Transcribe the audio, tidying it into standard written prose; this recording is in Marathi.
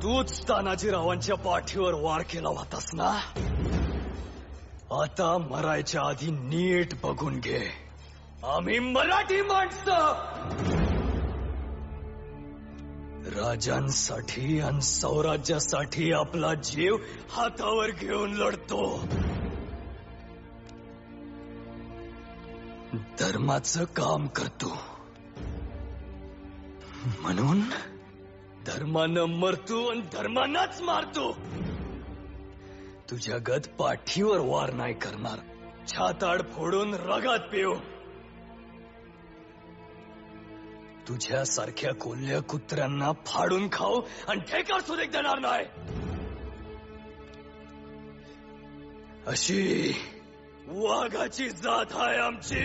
तूच तानाजीरावांच्या पाठीवर वार केला होतास ना? आता मरायच्या आधी नीट बघून घे. आम्ही मराठी माणसं राजांसाठी आणि स्वराज्यासाठी आपला जीव हातावर घेऊन लढतो. धर्माचं काम करतो. म्हणून धर्मानं मरतो आणि धर्मानंच मारतो. तुझ्या गत पाठीवर वार नाही करणार, छाताड फोडून रगात पेव. तुझ्यासारख्या कोल्ह्या कुत्र्यांना फाडून खाऊ आणि ठेकर सुद्धा देणार नाही. अशी वाघाची जात आहे आमची.